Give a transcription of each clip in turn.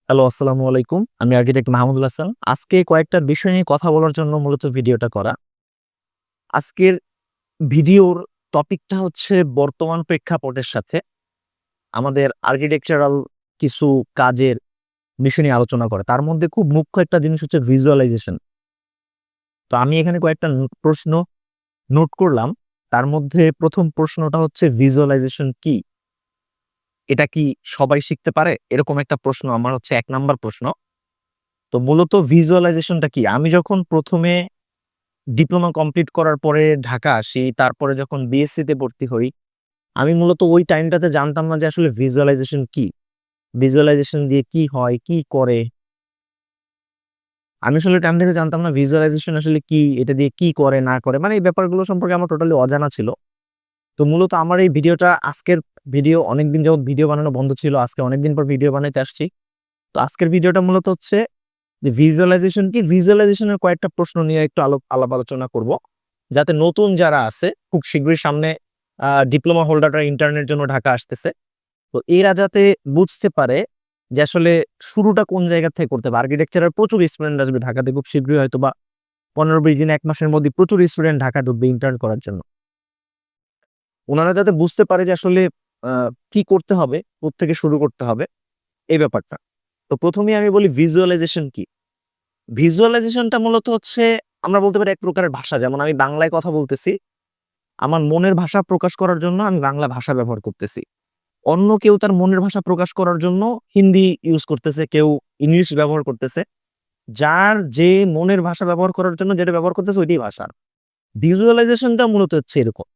Hello, আসসালামু আলাইকুম। আমি আর্কিটেক্ট মাহমুদুল হাসান। আজকে কয়েকটা বিষয় নিয়ে কথা বলার জন্য মূলত ভিডিওটা করা। আজকের ভিডিওর টপিকটা হচ্ছে বর্তমান প্রেক্ষাপটের সাথে আমাদের আর্কিটেকচারাল কিছু কাজের বিষয় নিয়ে আলোচনা করে। তার মধ্যে খুব মুখ্য একটা জিনিস হচ্ছে ভিজুয়ালাইজেশন। তো আমি এখানে কয়েকটা প্রশ্ন নোট করলাম। তার মধ্যে ১ম প্রশ্নটা হচ্ছে ভিজুয়ালাইজেশন কি? এটা কি সবাই শিখতে পারে? এরকম একটা প্রশ্ন আমার হচ্ছে ১ নাম্বার প্রশ্ন। তো মূলত ভিজুয়ালাইজেশনটা কি? আমি যখন ১ম এ ডিপ্লোমা কমপ্লিট করার পরে ঢাকা আসি। তারপরে যখন বিএসসি তে ভর্তি হই, আমি মূলত ওই টাইমটাতে জানতাম না যে আসলে ভিজুয়ালাইজেশন কি? ভিজুয়ালাইজেশন দিয়ে কি হয়, কি করে? আমি আসলে ওই টাইম থেকে জানতাম না ভিজুয়ালাইজেশন আসলে কি? এটা দিয়ে কি করে না করে? মানে এই ব্যাপারগুলো সম্পর্কে আমার টোটালি অজানা ছিল। তো মূলত আমার এই ভিডিওটা আজকের ভিডিও অনেকদিন যাবৎ ভিডিও বানানো বন্ধ ছিল। আজকে অনেকদিন পর ভিডিও বানাইতে আসছি। তো আজকের ভিডিওটা মূলত হচ্ছে যে ভিজুয়ালাইজেশন কি? ভিজুয়ালাইজেশন এর কয়েকটা প্রশ্ন নিয়ে একটু আলাপ আলোচনা করব। যাতে নতুন যারা আছে খুব শীঘ্রই সামনে ডিপ্লোমা হোল্ডাররা ইন্টার্নের জন্য ঢাকা আসতেছে। তো এরা যাতে বুঝতে পারে যে আসলে শুরুটা কোন জায়গা থেকে করতে হবে। আর্কিটেকচারের প্রচুর স্টুডেন্ট আসবে ঢাকাতে খুব শীঘ্রই হয়তোবা ১৫-২০ দিন ১ মাসের মধ্যে প্রচুর স্টুডেন্ট ঢাকা ঢুকবে ইন্টার্ন করার জন্য। উনারা যাতে বুঝতে পারে যে আসলে আ কি করতে হবে, কোত্থেকে শুরু করতে হবে এই ব্যাপারটা। তো ১ম এই আমি বলি ভিজুয়ালাইজেশন কি? ভিজুয়ালাইজেশনটা মূলত হচ্ছে আমরা বলতে পারি এক প্রকারের ভাষা। যেমন আমি বাংলায় কথা বলতেছি। আমার মনের ভাষা প্রকাশ করার জন্য আমি বাংলা ভাষা ব্যবহার করতেছি। অন্য কেউ তার মনের ভাষা প্রকাশ করার জন্য হিন্দি ইউজ করতেছে, কেউ ইংলিশ ব্যবহার করতেছে। যার যে মনের ভাষা ব্যবহার করার জন্য যেটা ব্যবহার করতেছে ওইটাই ভাষা। ভিজুয়ালাইজেশনটা মূলত হচ্ছে এরকম।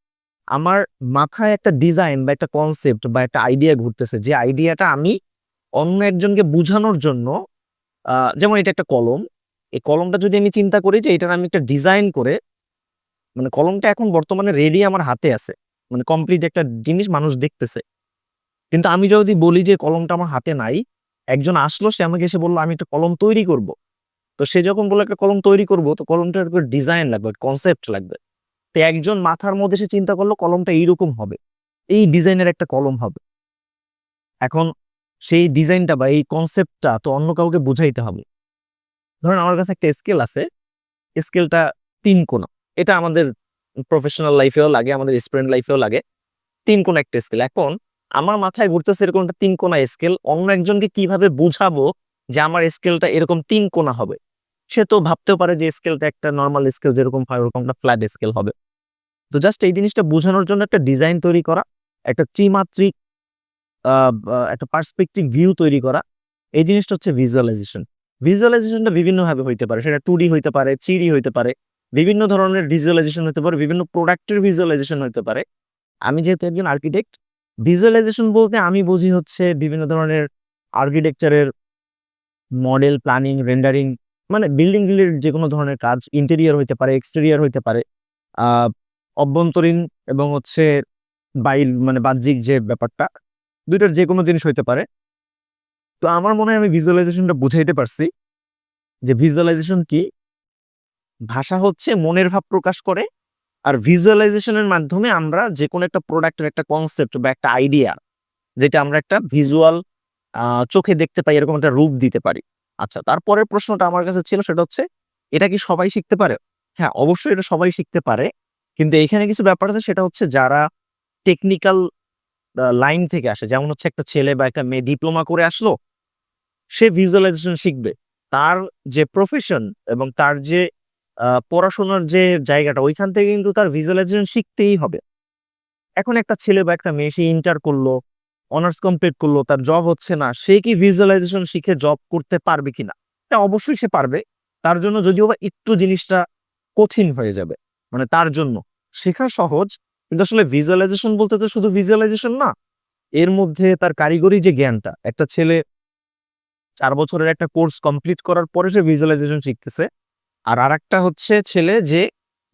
আমার মাথায় একটা ডিজাইন বা একটা কনসেপ্ট বা একটা আইডিয়া ঘুরতেছে। যে আইডিয়াটা আমি অন্য একজনকে বুঝানোর জন্য যেমন এটা একটা কলম। এই কলমটা যদি আমি চিন্তা করি যে এটার আমি একটা ডিজাইন করে মানে কলমটা এখন বর্তমানে রেডি আমার হাতে আছে। মানে কমপ্লিট একটা জিনিস মানুষ দেখতেছে। কিন্তু আমি যদি বলি যে কলমটা আমার হাতে নাই, একজন আসলো সে আমাকে এসে বলল আমি একটা কলম তৈরি করব। তো সে যখন বলল একটা কলম তৈরি করব তো কলমটার উপর ডিজাইন লাগবে, কনসেপ্ট লাগবে। তো একজন মাথার মধ্যে সে চিন্তা করলো কলমটা এইরকম হবে। এই ডিজাইনের একটা কলম হবে। এখন সেই ডিজাইনটা বা এই কনসেপ্টটা তো অন্য কাউকে বুঝাইতে হবে। ধরেন আমার কাছে একটা স্কেল আছে। স্কেলটা ৩ কোণা। এটা আমাদের প্রফেশনাল লাইফেও লাগে, আমাদের স্টুডেন্ট লাইফেও লাগে। ৩ কোণা একটা স্কেল। এখন আমার মাথায় ঘুরতেছে এরকম একটা ৩ কোণা স্কেল। অন্য একজনকে কিভাবে বুঝাবো যে আমার স্কেলটা এরকম ৩ কোণা হবে? সে তো ভাবতেও পারে যে স্কেলটা একটা নরমাল স্কেল যেরকম হয় ওরকম একটা ফ্ল্যাট স্কেল হবে। তো জাস্ট এই জিনিসটা বোঝানোর জন্য একটা ডিজাইন তৈরি করা, একটা ত্রিমাত্রিক আ বা একটা পার্সপেক্টিভ ভিউ তৈরি করা। এই জিনিসটা হচ্ছে ভিজুয়ালাইজেশন। ভিজুয়ালাইজেশনটা বিভিন্নভাবে হইতে পারে। সেটা 2D হইতে পারে, 3D হইতে পারে। বিভিন্ন ধরনের ভিজুয়ালাইজেশন হতে পারে, বিভিন্ন প্রোডাক্টের ভিজুয়ালাইজেশন হইতে পারে। আমি যেহেতু একজন আর্কিটেক্ট, ভিজুয়ালাইজেশন বলতে আমি বুঝি হচ্ছে বিভিন্ন ধরনের আর্কিটেকচারের মডেল, প্ল্যানিং, রেন্ডারিং মানে বিল্ডিং রিলেটেড যেকোনো ধরনের কাজ, ইন্টেরিয়র হইতে পারে, এক্সটেরিয়র হইতে পারে। আ অভ্যন্তরীণ এবং হচ্ছে মানে বাহ্যিক যে ব্যাপারটা, ২ টার যেকোনো জিনিস হইতে পারে। তো আমার মনে হয় আমি ভিজুয়ালাইজেশনটা বুঝাইতে পারছি যে ভিজুয়ালাইজেশন কি? ভাষা হচ্ছে মনের ভাব প্রকাশ করে। আর ভিজুয়ালাইজেশন এর মাধ্যমে আমরা যেকোনো একটা প্রোডাক্টের একটা কনসেপ্ট বা একটা আইডিয়া যেটা আমরা একটা ভিজুয়াল আ চোখে দেখতে পাই এরকম একটা রূপ দিতে পারি। আচ্ছা তারপরের প্রশ্নটা আমার কাছে ছিল সেটা হচ্ছে, এটা কি সবাই শিখতে পারে? হ্যাঁ, অবশ্যই এটা সবাই শিখতে পারে। কিন্তু এইখানে কিছু ব্যাপার আছে সেটা হচ্ছে যারা টেকনিক্যাল লাইন থেকে আসে। যেমন হচ্ছে একটা ছেলে বা একটা মেয়ে ডিপ্লোমা করে আসলো, সে ভিজুয়ালাইজেশন শিখবে। তার যে প্রফেশন এবং তার যে পড়াশোনার যে জায়গাটা ওইখান থেকে কিন্তু তার ভিজুয়ালাইজেশন শিখতেই হবে। এখন একটা ছেলে বা একটা মেয়ে সে ইন্টার করলো, অনার্স কমপ্লিট করলো, তার জব হচ্ছে না। সে কি ভিজুয়ালাইজেশন শিখে জব করতে পারবে কিনা? হ্যাঁ, অবশ্যই সে পারবে। তার জন্য যদিও বা একটু জিনিসটা কঠিন হয়ে যাবে। মানে তার জন্য। শেখা সহজ, কিন্তু আসলে ভিজুয়ালাইজেশন বলতে তো শুধু ভিজুয়ালাইজেশন না। এর মধ্যে তার কারিগরি যে জ্ঞানটা, একটা ছেলে ৪ বছরের একটা কোর্স কমপ্লিট করার পরে সে ভিজুয়ালাইজেশন শিখতেছে। আর আরেকটা হচ্ছে ছেলে যে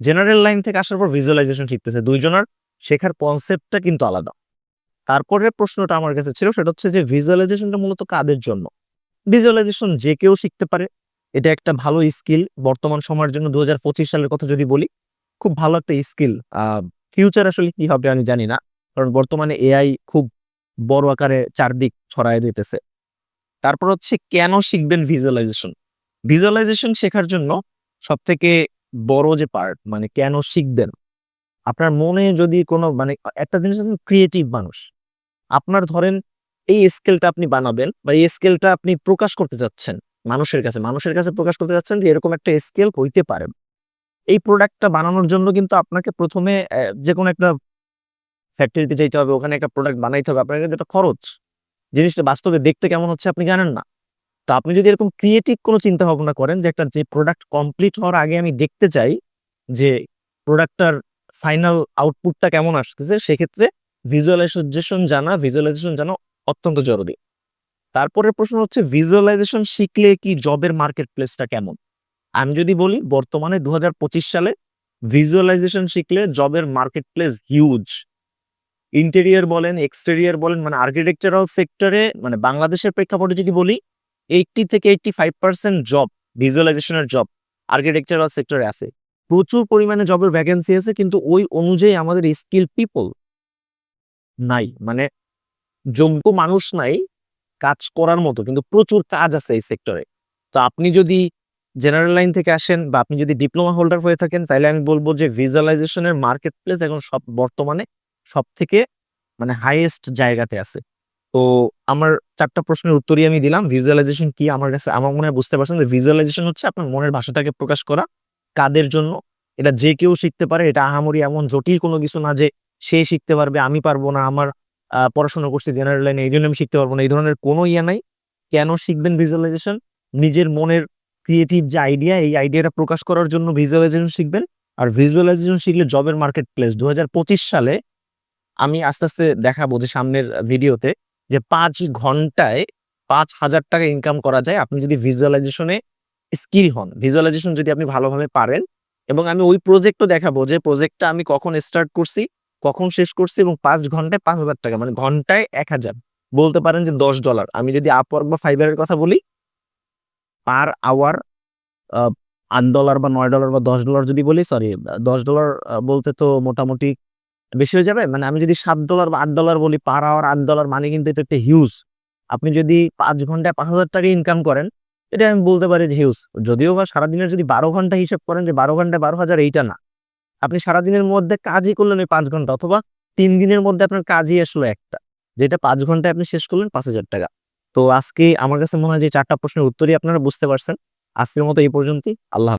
জেনারেল লাইন থেকে আসার পর ভিজুয়ালাইজেশন শিখতেছে। ২ জনার শেখার কনসেপ্টটা কিন্তু আলাদা। তারপরের প্রশ্নটা আমার কাছে ছিল সেটা হচ্ছে যে ভিজুয়ালাইজেশনটা মূলত কাদের জন্য? ভিজুয়ালাইজেশন যে কেউ শিখতে পারে। এটা একটা ভালো স্কিল বর্তমান সময়ের জন্য ২০২৫ সালের কথা যদি বলি, খুব ভালো একটা স্কিল। ফিউচার আসলে কি হবে আমি জানি না। কারণ বর্তমানে এআই খুব বড় আকারে চারদিক ছড়ায় দিতেছে। তারপর হচ্ছে কেন শিখবেন ভিজুয়ালাইজেশন। ভিজুয়ালাইজেশন শেখার জন্য সবথেকে বড় যে পার্ট মানে কেন শিখবেন? আপনার মনে যদি কোনো মানে একটা জিনিস ক্রিয়েটিভ মানুষ। আপনার ধরেন এই স্কেলটা আপনি বানাবেন বা এই স্কেলটা আপনি প্রকাশ করতে চাচ্ছেন মানুষের কাছে প্রকাশ করতে চাচ্ছেন যে এরকম একটা স্কেল হইতে পারে। এই প্রোডাক্টটা বানানোর জন্য কিন্তু আপনাকে ১ম এ যেকোনো একটা ফ্যাক্টরিতে যাইতে হবে, ওখানে একটা প্রোডাক্ট বানাইতে হবে। আপনার কিন্তু একটা খরচ। জিনিসটা বাস্তবে দেখতে কেমন হচ্ছে আপনি জানেন না। তো আপনি যদি এরকম ক্রিয়েটিভ কোনো চিন্তা ভাবনা করেন যে একটা যে প্রোডাক্ট কমপ্লিট হওয়ার আগে আমি দেখতে চাই যে প্রোডাক্টটার ফাইনাল আউটপুটটা কেমন আসতেছে, সেক্ষেত্রে ভিজুয়ালাইজেশন জানা অত্যন্ত জরুরি। তারপরের প্রশ্ন হচ্ছে ভিজুয়ালাইজেশন শিখলে কি জবের মার্কেট প্লেসটা কেমন? আমি যদি বলি বর্তমানে ২০২৫ সালে ভিজুয়ালাইজেশন শিখলে জবের মার্কেট প্লেস হিউজ। ইন্টেরিয়র বলেন, এক্সটেরিয়র বলেন মানে আর্কিটেকচারাল সেক্টরে মানে বাংলাদেশের প্রেক্ষাপটে যদি বলি 80 থেকে 85% জব ভিজুয়ালাইজেশনের জব আর্কিটেকচারাল সেক্টরে আছে। প্রচুর পরিমাণে জবের ভ্যাকেন্সি আছে কিন্তু ওই অনুযায়ী আমাদের স্কিল পিপল নাই। মানে যোগ্য মানুষ নাই কাজ করার মতো, কিন্তু প্রচুর কাজ আছে এই সেক্টরে। তো আপনি যদি জেনারেল লাইন থেকে আসেন বা আপনি যদি ডিপ্লোমা হোল্ডার হয়ে থাকেন তাহলে আমি বলব যে ভিজুয়ালাইজেশনের মার্কেট প্লেস এখন বর্তমানে সবথেকে মানে হাইয়েস্ট জায়গাতে আছে। তো আমার ৪ টা প্রশ্নের উত্তরই আমি দিলাম। ভিজুয়ালাইজেশন কি আমার মনে হয় বুঝতে পারছেন যে ভিজুয়ালাইজেশন হচ্ছে আপনার মনের ভাষাটাকে প্রকাশ করা। কাদের জন্য? এটা যে কেউ শিখতে পারে। এটা আহামরি এমন জটিল কোনো কিছু না যে সে শিখতে পারবে, আমি পারব না। আমার পড়াশোনা করছি জেনারেল লাইনে এইজন্য আমি শিখতে পারব না। এই ধরনের কোনো ইয়ে নাই। কেন শিখবেন ভিজুয়ালাইজেশন? নিজের মনের ক্রিয়েটিভ যে আইডিয়া, এই আইডিয়াটা প্রকাশ করার জন্য ভিজুয়ালাইজেশন শিখবেন। আর ভিজুয়ালাইজেশন শিখলে জবের মার্কেট প্লেস ২০২৫ সালে আমি আস্তে, আস্তে দেখাবো যে সামনের ভিডিওতে যে ৫ ঘন্টায় ৳৫,০০০ ইনকাম করা যায় আপনি যদি ভিজুয়ালাইজেশনে স্কিল হন। ভিজুয়ালাইজেশন যদি আপনি ভালোভাবে পারেন এবং আমি ওই প্রজেক্টও দেখাবো যে প্রজেক্টটা আমি কখন স্টার্ট করছি, কখন শেষ করছি এবং ৫ ঘন্টায় ৳৫,০০০ মানে ঘন্টায় ১,০০০ বলতে পারেন যে $১০। আমি যদি Upwork বা Fiverr এর কথা বলি পার আওয়ার আ $৮ বা $৯ বা $১০ যদি বলি সরি $১০ বলতে তো মোটামুটি বেশি হয়ে যাবে। মানে আমি যদি $৭ বা $৮ বলি পার আওয়ার $৮ মানে কিন্তু এটা একটা হিউজ। আপনি যদি ৫ ঘন্টায় ৳৫,০০০ ইনকাম করেন, এটা আমি বলতে পারি যে হিউজ। যদিও বা সারাদিনের যদি ১২ ঘন্টা হিসাব করেন যে ১২ ঘন্টায় ১২,০০০ এইটা না। আপনি সারাদিনের মধ্যে কাজই করলেন ওই ৫ ঘন্টা অথবা ৩ দিনের মধ্যে আপনার কাজই আসলো একটা। যেটা ৫ ঘন্টায় আপনি শেষ করলেন ৳৫,০০০। তো আজকে আমার কাছে মনে হয় যে ৪ টা প্রশ্নের উত্তরই আপনারা বুঝতে পারছেন। আজকের মতো এই পর্যন্তই। আল্লাহ